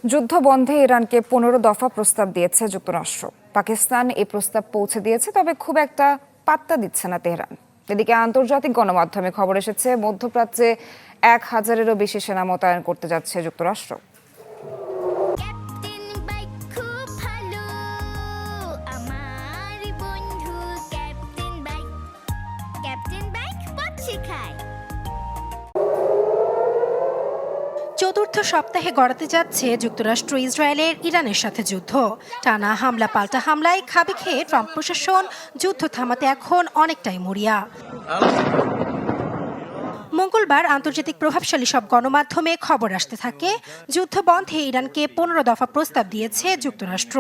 যুদ্ধ বন্ধে ইরানকে 15 দফা প্রস্তাব দিয়েছে যুক্তরাষ্ট্র। পাকিস্তান এই প্রস্তাব পৌঁছে দিয়েছে, তবে খুব একটা পাত্তা দিচ্ছে না তেহরান। এদিকে আন্তর্জাতিক গণমাধ্যমে খবর এসেছে মধ্যপ্রাচ্যে 1000-এরও বেশি সেনা মোতায়েন করতে যাচ্ছে যুক্তরাষ্ট্র। ক্যাপ্টেন বাইক খুব ভালো আমার বন্ধু ক্যাপ্টেন বাইক পথ শেখায়। চতুর্থ সপ্তাহে গড়াতে যাচ্ছে যুক্তরাষ্ট্র ইসরায়েলের ইরানের সাথে যুদ্ধ। টানা হামলা পাল্টা হামলায় খাবে খেয়ে ট্রাম্প প্রশাসন যুদ্ধ থামাতে এখন অনেকটাই মরিয়া। মঙ্গলবার আন্তর্জাতিক প্রভাবশালী সব গণমাধ্যমে খবর আসতে থাকে যুদ্ধ বন্ধে ইরানকে 15 দফা প্রস্তাব দিয়েছে যুক্তরাষ্ট্র।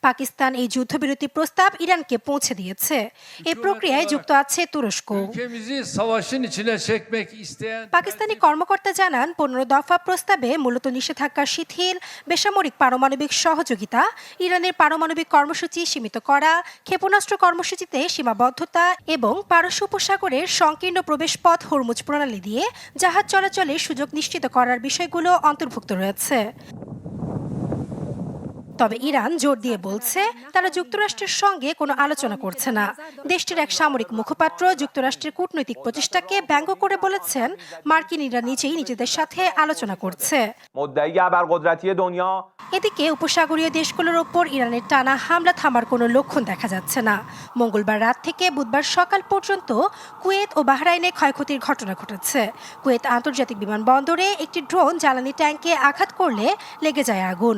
পাকিস্তান এই যুদ্ধবিরতি প্রস্তাব ইরানকে পৌঁছে দিয়েছে। এই প্রক্রিয়ায় যুক্ত আছে তুরস্ক। পাকিস্তানি কর্মকর্তা জানান 15 দফা প্রস্তাবে মূলত নিষেধাজ্ঞা শিথিল, বেসামরিক পারমাণবিক সহযোগিতা, ইরানের পারমাণবিক কর্মসূচি সীমিত করা, ক্ষেপণাস্ত্র কর্মসূচিতে সীমাবদ্ধতা এবং পারস্য উপসাগরের সংকীর্ণ প্রবেশপথ হরমুজ প্রণালী দিয়ে জাহাজ চলাচলের সুযোগ নিশ্চিত করার বিষয়গুলো অন্তর্ভুক্ত রয়েছে। তবে ইরান জোর দিয়ে বলছে তারা যুক্তরাষ্ট্রের সঙ্গে কোনো আলোচনা করছে না। দেশটির এক সামরিক মুখপাত্র যুক্তরাষ্ট্রের কূটনৈতিক প্রচেষ্টাকে ব্যঙ্গ করে বলেছেন মার্কিনিরা নিজেই নিজেদের সাথে আলোচনা করছে। এদিকে উপসাগরীয় দেশগুলোর ওপর ইরানের টানা হামলা থামার কোনো লক্ষণ দেখা যাচ্ছে না। মঙ্গলবার রাত থেকে বুধবার সকাল পর্যন্ত কুয়েত ও বাহরাইনে ক্ষয়ক্ষতির ঘটনা ঘটেছে। কুয়েত আন্তর্জাতিক বিমানবন্দরে একটি ড্রোন জ্বালানি ট্যাঙ্কে আঘাত করলে লেগে যায় আগুন।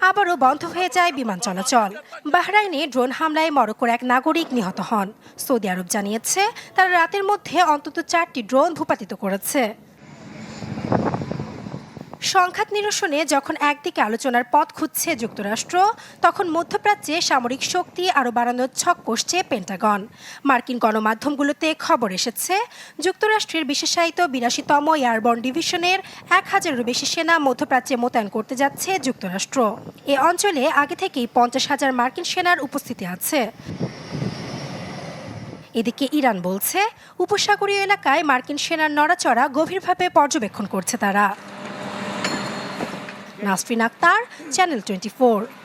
আবারও বন্ধ হয়ে যায় বিমান চলাচল। বাহরাইনে ড্রোন হামলায় মরক্কোর এক নাগরিক নিহত হন। সৌদি আরব জানিয়েছে তারা রাতের মধ্যে অন্তত 4টি ড্রোন ভূপাতিত করেছে। সংঘাত নিরসনে যখন একদিকে আলোচনার পথ খুঁজছে যুক্তরাষ্ট্র, তখন মধ্যপ্রাচ্যে সামরিক শক্তি আরও বাড়ানোর ছক কষছে পেন্টাগন। মার্কিন গণমাধ্যমগুলোতে খবর এসেছে যুক্তরাষ্ট্রের বিশেষায়িত 82তম এয়ারবর্ন ডিভিশনের 1000-এরও বেশি সেনা মধ্যপ্রাচ্যে মোতায়েন করতে যাচ্ছে যুক্তরাষ্ট্র। এ অঞ্চলে আগে থেকেই 50,000 মার্কিন সেনার উপস্থিতি আছে। এদিকে ইরান বলছে উপসাগরীয় এলাকায় মার্কিন সেনার নড়াচড়া গভীরভাবে পর্যবেক্ষণ করছে তারা। নাসরিন আক্তার, চ্যানেল 24।